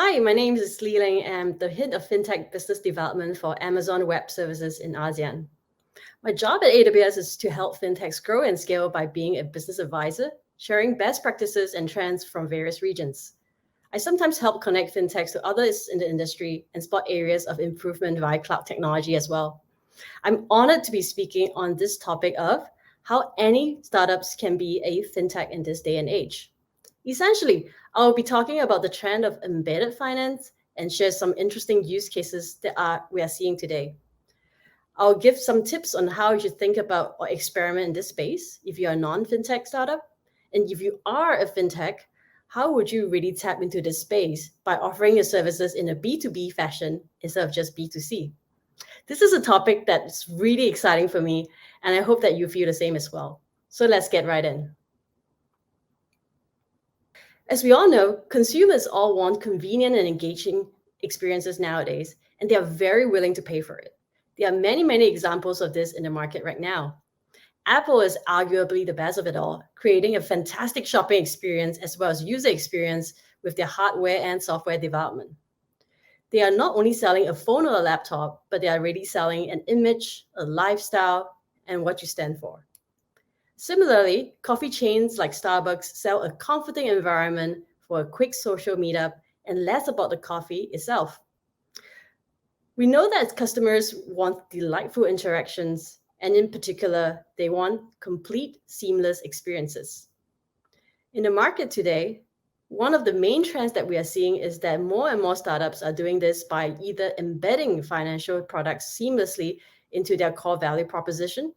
Hi, my name is Lee Ling. I'm the head of Fintech business development for Amazon Web Services in ASEAN. My job at AWS is to help fintechs grow and scale by being a business advisor, sharing best practices and trends from various regions. I sometimes help connect fintechs to others in the industry and spot areas of improvement via cloud technology as well. I'm honored to be speaking on this topic of how any startups can be a fintech in this day and age. Essentially, I'll be talking about the trend of embedded finance and share some interesting use cases we are seeing today. I'll give some tips on how you should think about or experiment in this space if you're a non-fintech startup. And if you are a fintech, how would you really tap into this space by offering your services in a B2B fashion instead of just B2C? This is a topic that's really exciting for me, and I hope that you feel the same as well. So let's get right in. As we all know, consumers all want convenient and engaging experiences nowadays, and they are very willing to pay for it. There are many examples of this in the market right now. Apple is arguably the best of it all, creating a fantastic shopping experience as well as user experience with their hardware and software development. They are not only selling a phone or a laptop, but they are really selling an image, a lifestyle, and what you stand for. Similarly, coffee chains like Starbucks sell a comforting environment for a quick social meetup and less about the coffee itself. We know that customers want delightful interactions, and in particular, they want complete, seamless experiences. In the market today, one of the main trends that we are seeing is that more and more startups are doing this by either embedding financial products seamlessly into their core value proposition.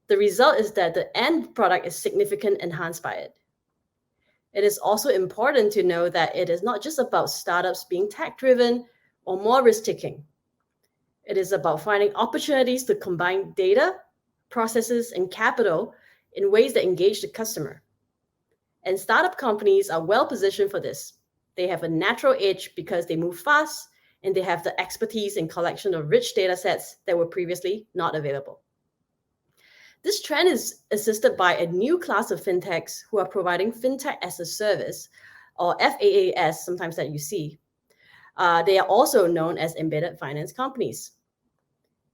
The result is that the end product is significantly enhanced by it. It is also important to know that it is not just about startups being tech-driven or more risk-taking. It is about finding opportunities to combine data, processes, and capital in ways that engage the customer. And startup companies are well positioned for this. They have a natural edge because they move fast and they have the expertise in collection of rich data sets that were previously not available. This trend is assisted by a new class of fintechs who are providing fintech as a service, or FaaS, sometimes that you see. They are also known as embedded finance companies.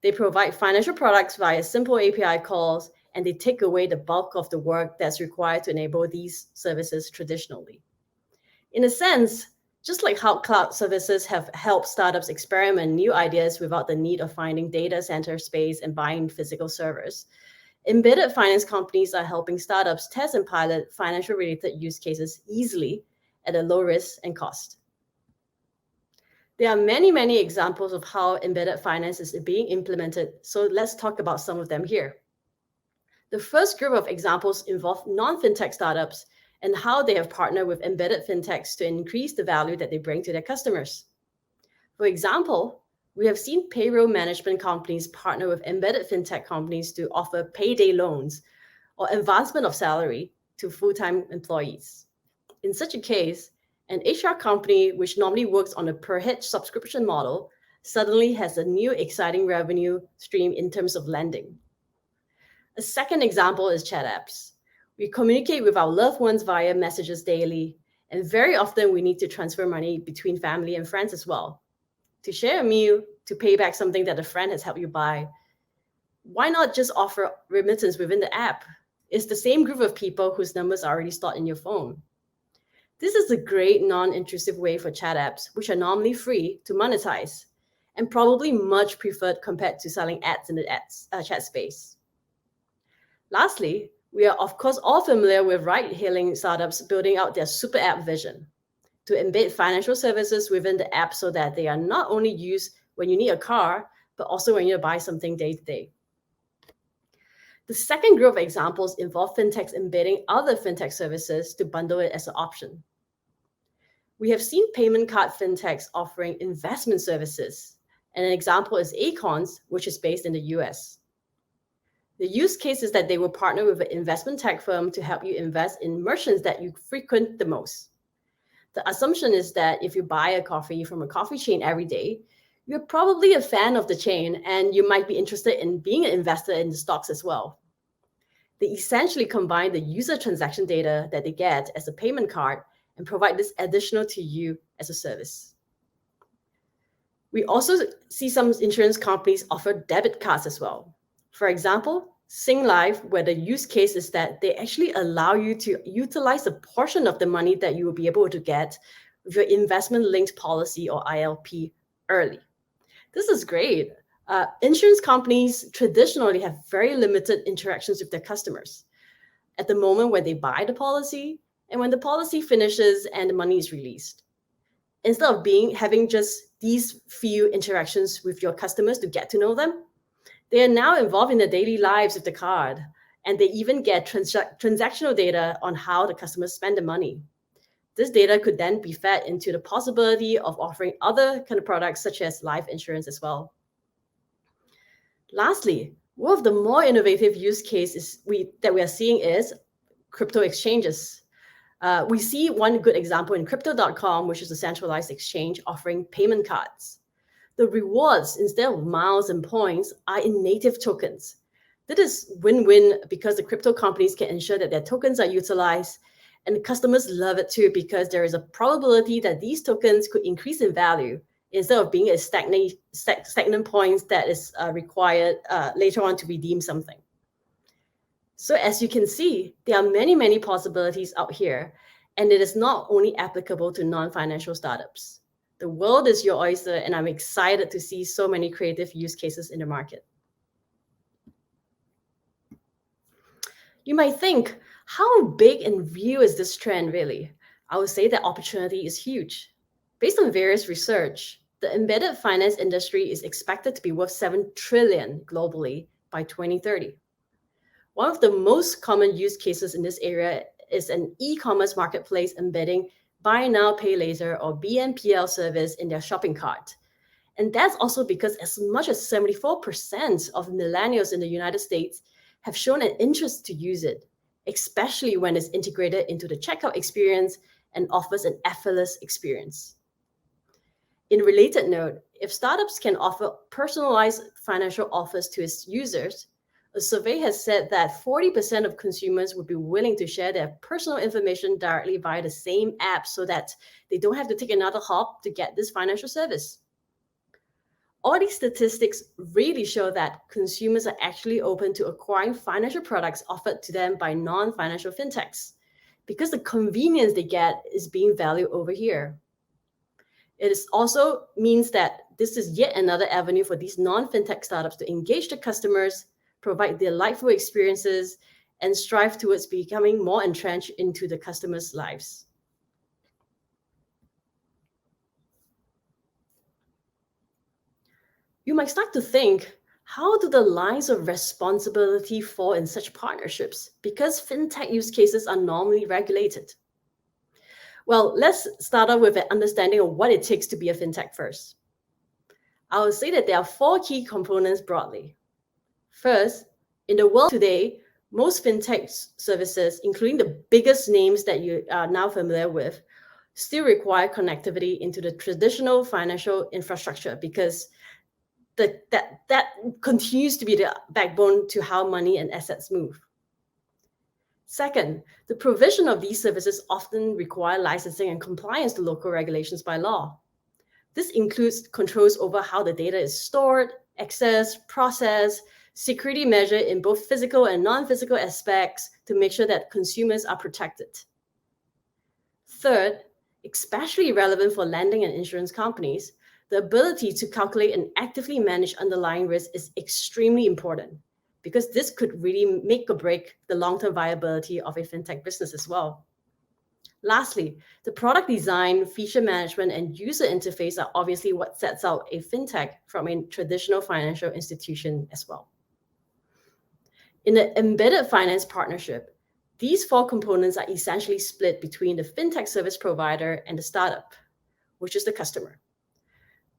They provide financial products via simple API calls, and they take away the bulk of the work that's required to enable these services traditionally. In a sense, just like how cloud services have helped startups experiment new ideas without the need of finding data center space and buying physical servers, embedded finance companies are helping startups test and pilot financial-related use cases easily at a low risk and cost. There are many examples of how embedded finance is being implemented, so let's talk about some of them here. The first group of examples involve non-fintech startups and how they have partnered with embedded fintechs to increase the value that they bring to their customers. For example, we have seen payroll management companies partner with embedded fintech companies to offer payday loans or advancement of salary to full-time employees. In such a case, an HR company which normally works on a per-head subscription model suddenly has a new exciting revenue stream in terms of lending. A second example is chat apps. We communicate with our loved ones via messages daily, and very often we need to transfer money between family and friends as well. To share a meal, to pay back something that a friend has helped you buy. Why not just offer remittance within the app? It's the same group of people whose numbers are already stored in your phone. This is a great non-intrusive way for chat apps, which are normally free to monetize, and probably much preferred compared to selling ads in the chat space. Lastly, we are of course all familiar with ride-hailing startups building out their super app vision to embed financial services within the app so that they are not only used when you need a car, but also when you buy something day to day. The second group of examples involve fintechs embedding other fintech services to bundle it as an option. We have seen payment card fintechs offering investment services, and an example is Acorns, which is based in the US. The use case is that they will partner with an investment tech firm to help you invest in merchants that you frequent the most. The assumption is that if you buy a coffee from a coffee chain every day, you're probably a fan of the chain and you might be interested in being an investor in the stocks as well. They essentially combine the user transaction data that they get as a payment card and provide this additional to you as a service. We also see some insurance companies offer debit cards as well. For example, Sing Life, where the use case is that they actually allow you to utilize a portion of the money that you will be able to get with your investment-linked policy or ILP early. This is great. Insurance companies traditionally have very limited interactions with their customers at the moment when they buy the policy and when the policy finishes and the money is released. Instead of having just these few interactions with your customers to get to know them, they are now involved in their daily lives with the card, and they even get transactional data on how the customers spend the money. This data could then be fed into the possibility of offering other kind of products such as life insurance as well. Lastly, one of the more innovative use cases that we are seeing is crypto exchanges. We see one good example in Crypto.com, which is a centralized exchange offering payment cards. The rewards, instead of miles and points, are in native tokens. That is win-win because the crypto companies can ensure that their tokens are utilized, and the customers love it too because there is a probability that these tokens could increase in value instead of being a stagnant points that is required later on to redeem something. So as you can see, there are many, many possibilities out here, and it is not only applicable to non-financial startups. The world is your oyster, and I'm excited to see so many creative use cases in the market. You might think, how big and real is this trend really? I would say that opportunity is huge. Based on various research, the embedded finance industry is expected to be worth $7 trillion globally by 2030. One of the most common use cases in this area is an e-commerce marketplace embedding Buy Now, Pay Later or BNPL service in their shopping cart. And that's also because as much as 74% of millennials in the United States have shown an interest to use it, especially when it's integrated into the checkout experience and offers an effortless experience. In related note, if startups can offer personalized financial offers to its users, a survey has said that 40% of consumers would be willing to share their personal information directly via the same app so that they don't have to take another hop to get this financial service. All these statistics really show that consumers are actually open to acquiring financial products offered to them by non-financial fintechs because the convenience they get is being valued over here. It also means that this is yet another avenue for these non-fintech startups to engage the customers, provide delightful experiences, and strive towards becoming more entrenched into the customers' lives. You might start to think, how do the lines of responsibility fall in such partnerships? Because fintech use cases are normally regulated. Well, let's start off with an understanding of what it takes to be a fintech first. I would say that there are 4 key components broadly. First, in the world today, most fintech services, including the biggest names that you are now familiar with, still require connectivity into the traditional financial infrastructure because that continues to be the backbone to how money and assets move. Second, the provision of these services often require licensing and compliance to local regulations by law. This includes controls over how the data is stored, accessed, processed, security measured in both physical and non-physical aspects to make sure that consumers are protected. Third, especially relevant for lending and insurance companies, the ability to calculate and actively manage underlying risk is extremely important because this could really make or break the long-term viability of a fintech business as well. Lastly, the product design, feature management, and user interface are obviously what sets out a fintech from a traditional financial institution as well. In an embedded finance partnership, these 4 components are essentially split between the fintech service provider and the startup, which is the customer.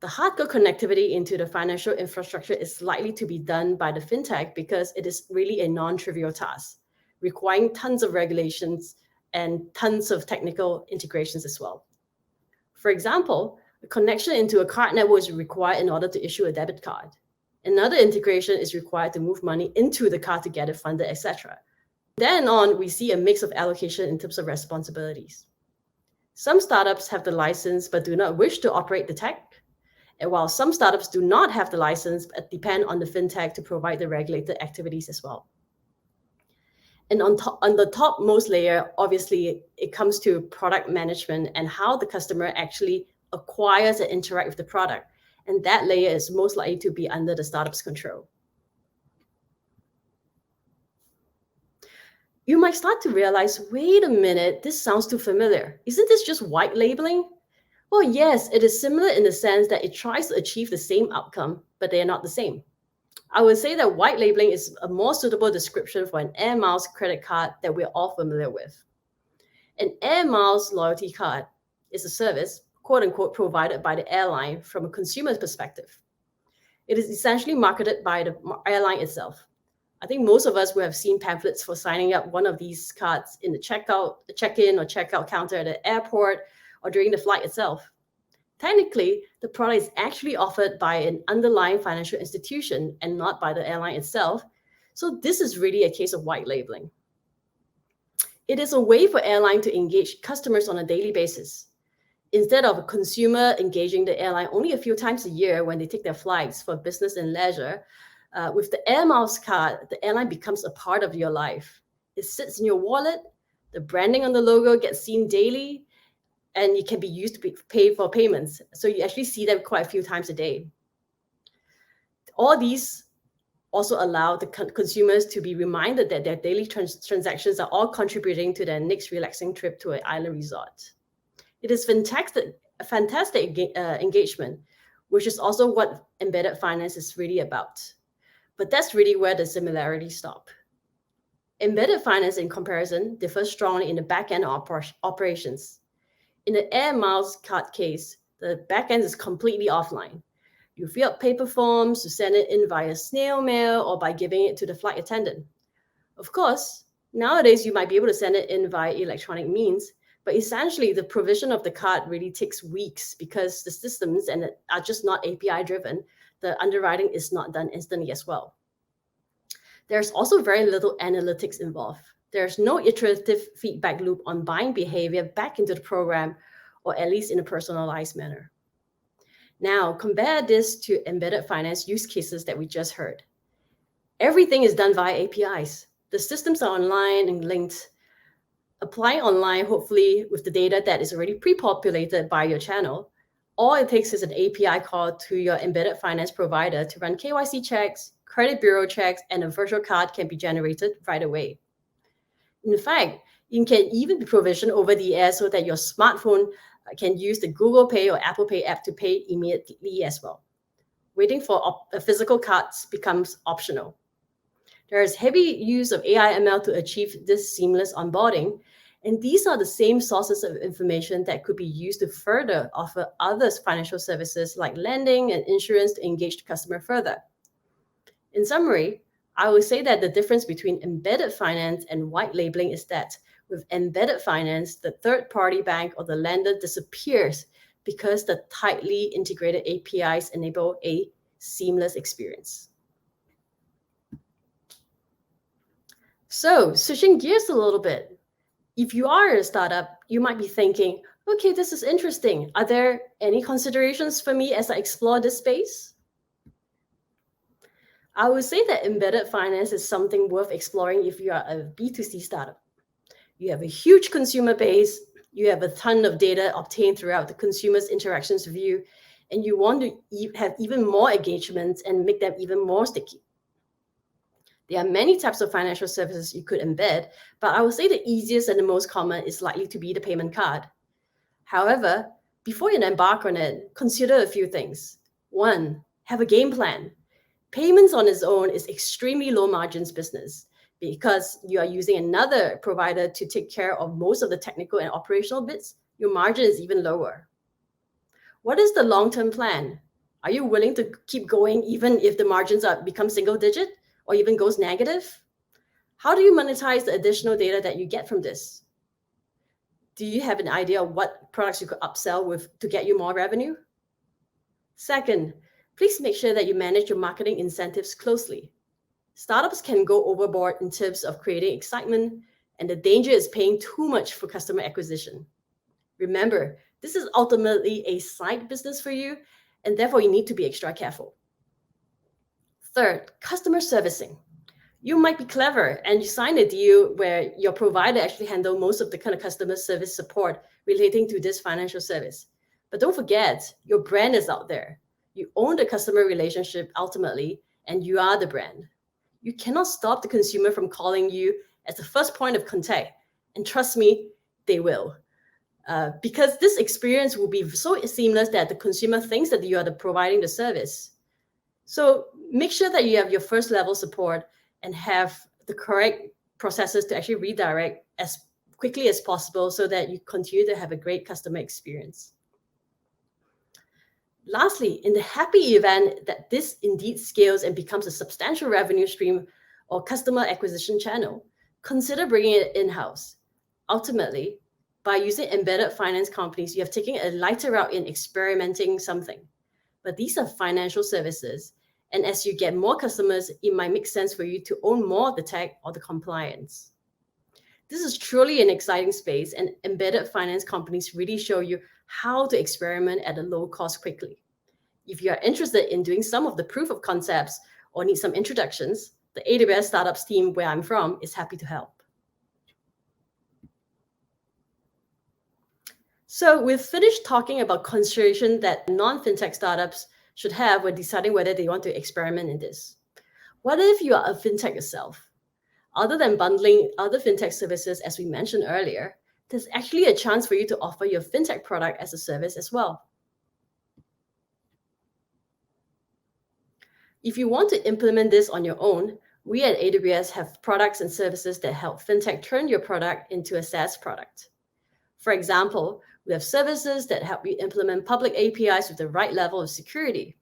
The hardcore connectivity into the financial infrastructure is likely to be done by the fintech because it is really a non-trivial task, requiring tons of regulations and tons of technical integrations as well. For example, a connection into a card network is required in order to issue a debit card. Another integration is required to move money into the card to get it funded, etc. Then on, we see a mix of allocation in terms of responsibilities. Some startups have the license but do not wish to operate the tech, and while some startups do not have the license but depend on the fintech to provide the regulated activities as well. And on the topmost layer, obviously, it comes to product management and how the customer actually acquires and interact with the product. And that layer is most likely to be under the startup's control. You might start to realize, wait a minute, this sounds too familiar. Isn't this just white labeling? Well, yes, it is similar in the sense that it tries to achieve the same outcome, but they are not the same. I would say that white labeling is a more suitable description for an Air Miles credit card that we're all familiar with. An Air Miles loyalty card is a service, quote unquote, provided by the airline from a consumer's perspective. It is essentially marketed by the airline itself. I think most of us will have seen pamphlets for signing up one of these cards in the check-in or checkout counter at the airport or during the flight itself. Technically, the product is actually offered by an underlying financial institution and not by the airline itself. So this is really a case of white labeling. It is a way for airline to engage customers on a daily basis. Instead of a consumer engaging the airline only a few times a year when they take their flights for business and leisure, with the Air Miles card, the airline becomes a part of your life. It sits in your wallet, the branding on the logo gets seen daily, and it can be used to pay for payments. So you actually see them quite a few times a day. All these also allow the consumers to be reminded that their daily transactions are all contributing to their next relaxing trip to an island resort. It is fantastic engagement, which is also what embedded finance is really about. But that's really where the similarities stop. Embedded finance, in comparison, differs strongly in the back-end operations. In the Air Miles card case, the back-end is completely offline. You fill out paper forms to send it in via snail mail or by giving it to the flight attendant. Of course, nowadays you might be able to send it in via electronic means, but essentially the provision of the card really takes weeks because the systems are just not API driven. The underwriting is not done instantly as well. There's also very little analytics involved. There's no iterative feedback loop on buying behavior back into the program, or at least in a personalized manner. Now, compare this to embedded finance use cases that we just heard. Everything is done via APIs. The systems are online and linked. Applying online, hopefully with the data that is already pre-populated by your channel, all it takes is an API call to your embedded finance provider to run KYC checks, credit bureau checks, and a virtual card can be generated right away. In fact, it can even be provisioned over the air so that your smartphone can use the Google Pay or Apple Pay app to pay immediately as well. Waiting for physical cards becomes optional. There is heavy use of AI ML to achieve this seamless onboarding, and these are the same sources of information that could be used to further offer other financial services like lending and insurance to engage the customer further. In summary, I would say that the difference between embedded finance and white labeling is that with embedded finance, the third-party bank or the lender disappears because the tightly integrated APIs enable a seamless experience. So, switching gears a little bit, if you are a startup, you might be thinking, okay, this is interesting. Are there any considerations for me as I explore this space? I would say that embedded finance is something worth exploring if you are a B2C startup. You have a huge consumer base, you have a ton of data obtained throughout the consumer's interactions with you, and you want to have even more engagement and make them even more sticky. There are many types of financial services you could embed, but I would say the easiest and the most common is likely to be the payment card. However, before you embark on it, consider a few things. One, have a game plan. Payments on its own is extremely low margins business because you are using another provider to take care of most of the technical and operational bits. Your margin is even lower. What is the long-term plan? Are you willing to keep going even if the margins become single digit or even goes negative? How do you monetize the additional data that you get from this? Do you have an idea of what products you could upsell with to get you more revenue? Second, please make sure that you manage your marketing incentives closely. Startups can go overboard in terms of creating excitement, and the danger is paying too much for customer acquisition. Remember, this is ultimately a side business for you, and therefore you need to be extra careful. Third, customer servicing. You might be clever and you sign a deal where your provider actually handle most of the kind of customer service support relating to this financial service. But don't forget, your brand is out there. You own the customer relationship ultimately, and you are the brand. You cannot stop the consumer from calling you as the first point of contact. And trust me, they will. Because this experience will be so seamless that the consumer thinks that you are providing the service. So make sure that you have your first level support and have the correct processes to actually redirect as quickly as possible so that you continue to have a great customer experience. Lastly, in the happy event that this indeed scales and becomes a substantial revenue stream or customer acquisition channel, consider bringing it in-house. Ultimately, by using embedded finance companies, you have taken a lighter route in experimenting something. But these are financial services. And as you get more customers, it might make sense for you to own more of the tech or the compliance. This is truly an exciting space, and embedded finance companies really show you how to experiment at a low cost quickly. If you are interested in doing some of the proof of concepts or need some introductions, the AWS Startups team where I'm from is happy to help. So we've finished talking about consideration that non-fintech startups should have when deciding whether they want to experiment in this. What if you are a fintech yourself? Other than bundling other fintech services, as we mentioned earlier, there's actually a chance for you to offer your fintech product as a service as well. If you want to implement this on your own, we at AWS have products and services that help fintech turn your product into a SaaS product. For example, we have services that help you implement public APIs with the right level of security.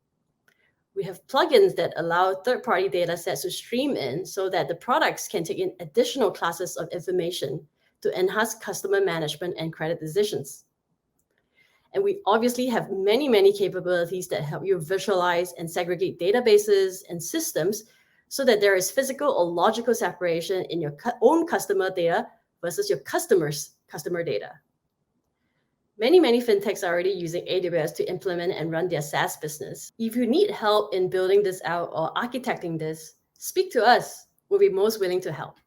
We have plugins that allow third-party data sets to stream in so that the products can take in additional classes of information to enhance customer management and credit decisions. And we obviously have many capabilities that help you visualize and segregate databases and systems so that there is physical or logical separation in your own customer data versus your customer's customer data. Many fintechs are already using AWS to implement and run their SaaS business. If you need help in building this out or architecting this, speak to us. We'll be most willing to help.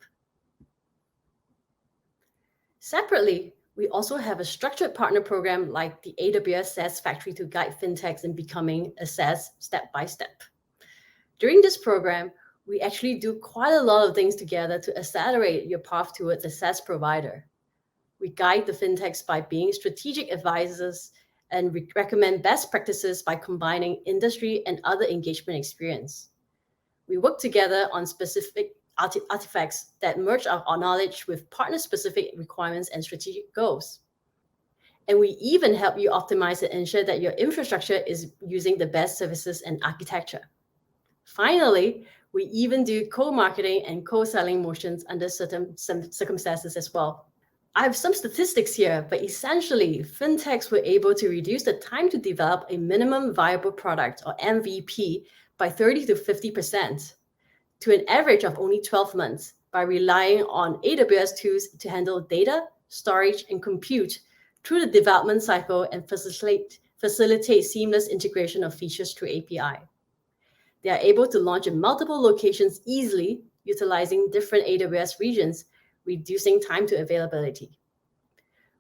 Separately, we also have a structured partner program like the AWS SaaS Factory to guide fintechs in becoming a SaaS step by step. During this program, we actually do quite a lot of things together to accelerate your path towards a SaaS provider. We guide the fintechs by being strategic advisors and recommend best practices by combining industry and other engagement experience. We work together on specific artifacts that merge our knowledge with partner-specific requirements and strategic goals. And we even help you optimize and ensure that your infrastructure is using the best services and architecture. Finally, we even do co-marketing and co-selling motions under certain circumstances as well. I have some statistics here, but essentially, fintechs were able to reduce the time to develop a minimum viable product or MVP by 30 to 50% to an average of only 12 months by relying on AWS tools to handle data, storage, and compute through the development cycle and facilitate seamless integration of features through API. They are able to launch in multiple locations easily, utilizing different AWS regions, reducing time to availability.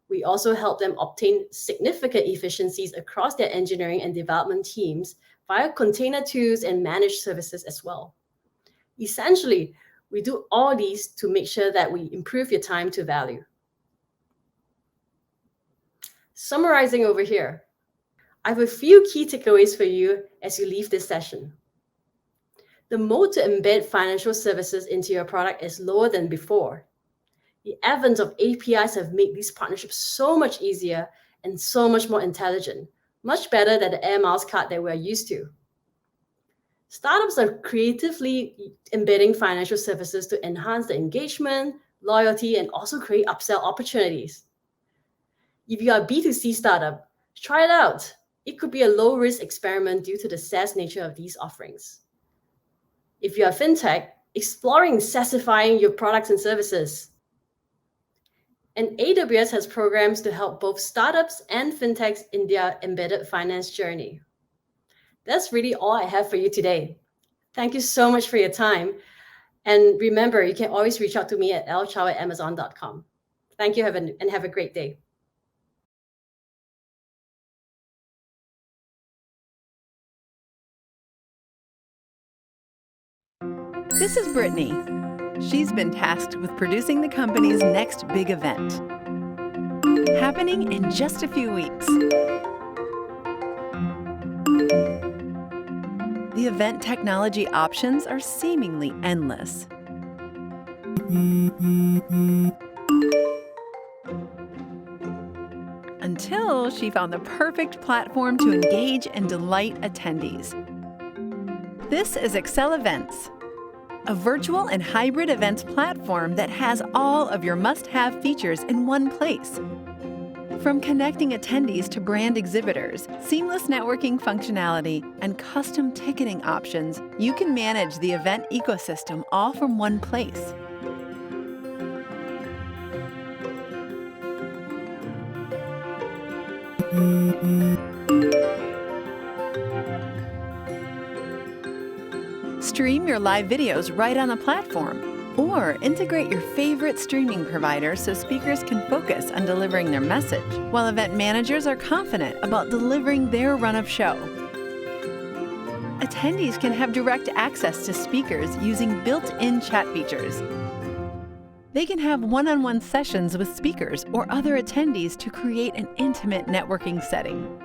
We also help them obtain significant efficiencies across their engineering and development teams via container tools and managed services as well. Essentially, we do all these to make sure that we improve your time to value. Summarizing over here, I have a few key takeaways for you as you leave this session. The mode to embed financial services into your product is lower than before. The advent of APIs have made these partnerships so much easier and so much more intelligent, much better than the air miles card that we're used to. Startups are creatively embedding financial services to enhance the engagement, loyalty, and also create upsell opportunities. If you are a B2C startup, try it out. It could be a low-risk experiment due to the SaaS nature of these offerings. If you are fintech, exploring SaaSifying your products and services. And AWS has programs to help both startups and fintechs in their embedded finance journey. That's really all I have for you today. Thank you so much for your time. And remember, you can always reach out to me at lchow@amazon.com. Thank you and have a great day. This is Brittany. She's been tasked with producing the company's next big event, happening in just a few weeks. The event technology options are seemingly endless. Until she found the perfect platform to engage and delight attendees. This is Excel Events, a virtual and hybrid events platform that has all of your must-have features in one place. From connecting attendees to brand exhibitors, seamless networking functionality, and custom ticketing options, you can manage the event ecosystem all from one place. Stream your live videos right on the platform, or integrate your favorite streaming provider so speakers can focus on delivering their message, while event managers are confident about delivering their run-of show. Attendees can have direct access to speakers using built-in chat features. They can have one-on-one sessions with speakers or other attendees to create an intimate networking setting.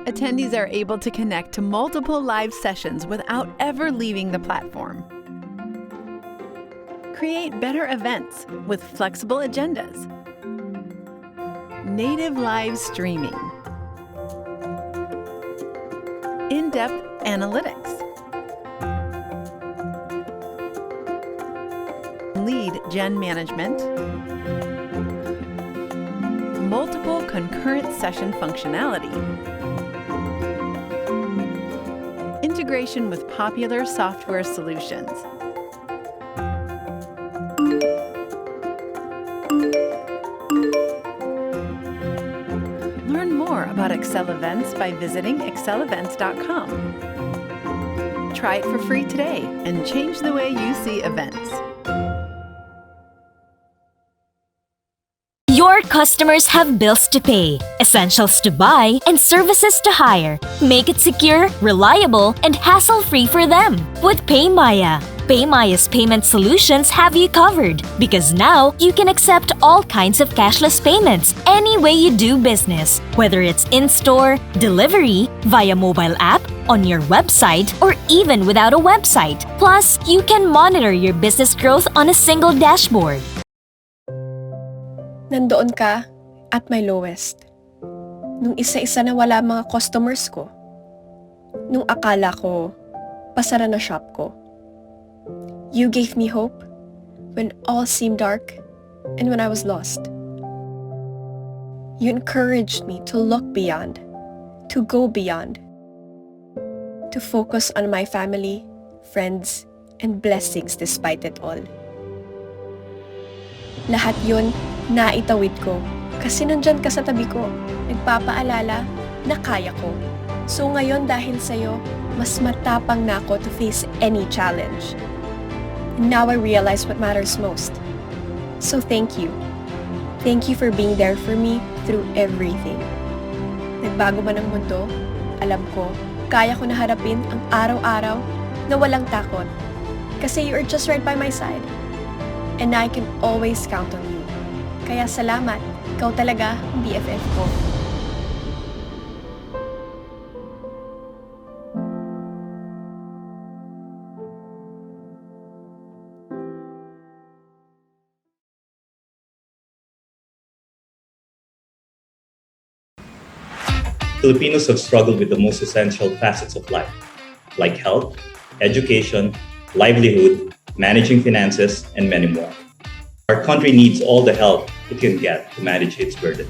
Attendees are able to connect to multiple live sessions without ever leaving the platform. Create better events with flexible agendas. Native live streaming. In-depth analytics. Lead gen management. Multiple concurrent session functionality. Integration with popular software solutions. Learn more about Excel Events by visiting excelevents.com. Try it for free today and change the way you see events. Your customers have bills to pay, essentials to buy, and services to hire. Make it secure, reliable, and hassle-free for them with PayMaya. PayMaya's payment solutions have you covered because now you can accept all kinds of cashless payments any way you do business, whether it's in-store, delivery, via mobile app, on your website, or even without a website. Plus, you can monitor your business growth on a single dashboard. Nandoon ka at my lowest. Nung isa-isa na wala mga customers ko. Nung akala ko, pasara na shop ko. You gave me hope when all seemed dark and when I was lost. You encouraged me to look beyond, to go beyond, to focus on my family, friends, and blessings despite it all. Lahat yun, naitawid ko kasi nandyan ka sa tabi ko, nagpapaalala na kaya ko. So ngayon dahil sa'yo, mas matapang na ako to face any challenge. And now I realize what matters most. So thank you. Thank you for being there for me through everything. Nagbago man ang mundo, alam ko, kaya ko na harapin ang araw-araw na walang takot. Kasi you are just right by my side. And I can always count on you. Kaya salamat, ikaw talaga ang BFF ko. Filipinos have struggled with the most essential facets of life, like health, education, livelihood, managing finances, and many more. Our country needs all the help it can get to manage its burden.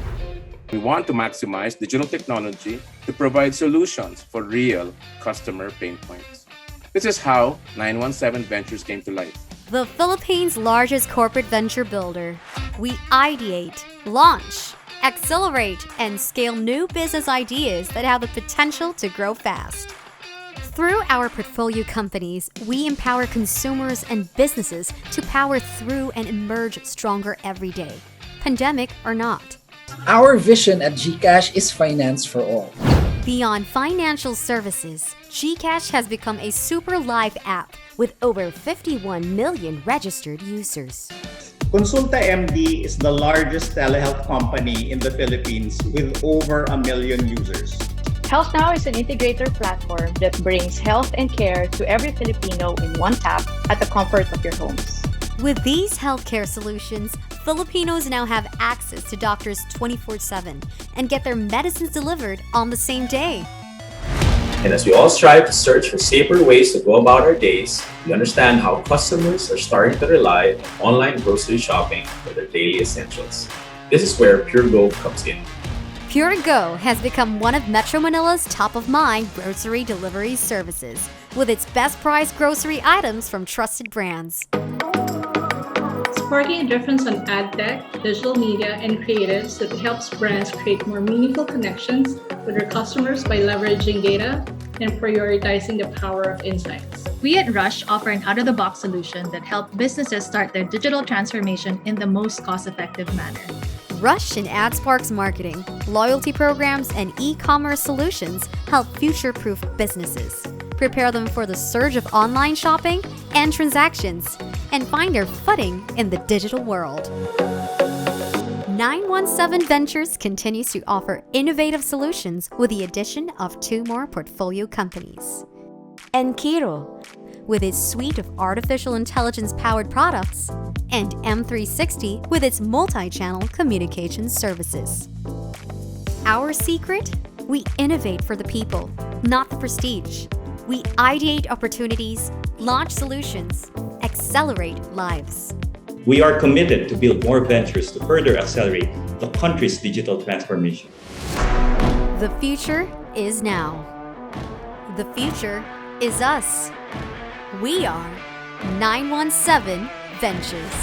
We want to maximize digital technology to provide solutions for real customer pain points. This is how 917 Ventures came to life. The Philippines' largest corporate venture builder. We ideate, launch, accelerate, and scale new business ideas that have the potential to grow fast. Through our portfolio companies, we empower consumers and businesses to power through and emerge stronger every day, pandemic or not. Our vision at GCash is finance for all. Beyond financial services, GCash has become a super live app with over 51 million registered users. Consulta MD is the largest telehealth company in the Philippines with over 1 million users. Health Now is an integrator platform that brings health and care to every Filipino in one tap at the comfort of your homes. With these healthcare solutions, Filipinos now have access to doctors 24/7 and get their medicines delivered on the same day. And as we all strive to search for safer ways to go about our days, we understand how customers are starting to rely on online grocery shopping for their daily essentials. This is where PureGo comes in. PureGo has become one of Metro Manila's top-of-mind grocery delivery services, with its best-priced grocery items from trusted brands. Sparking a difference on ad tech, digital media, and creatives that helps brands create more meaningful connections with their customers by leveraging data and prioritizing the power of insights. We at Rush offer an out-of-the-box solution that helps businesses start their digital transformation in the most cost-effective manner. Rush and AdSpark's marketing, loyalty programs, and e-commerce solutions help future-proof businesses, prepare them for the surge of online shopping and transactions, and find their footing in the digital world. 917 Ventures continues to offer innovative solutions with the addition of 2 more portfolio companies. Enkiro, with its suite of artificial intelligence-powered products, and M360 with its multi-channel communication services. Our secret? We innovate for the people, not the prestige. We ideate opportunities, launch solutions, accelerate lives. We are committed to build more ventures to further accelerate the country's digital transformation. The future is now. The future is us. We are 917 Ventures.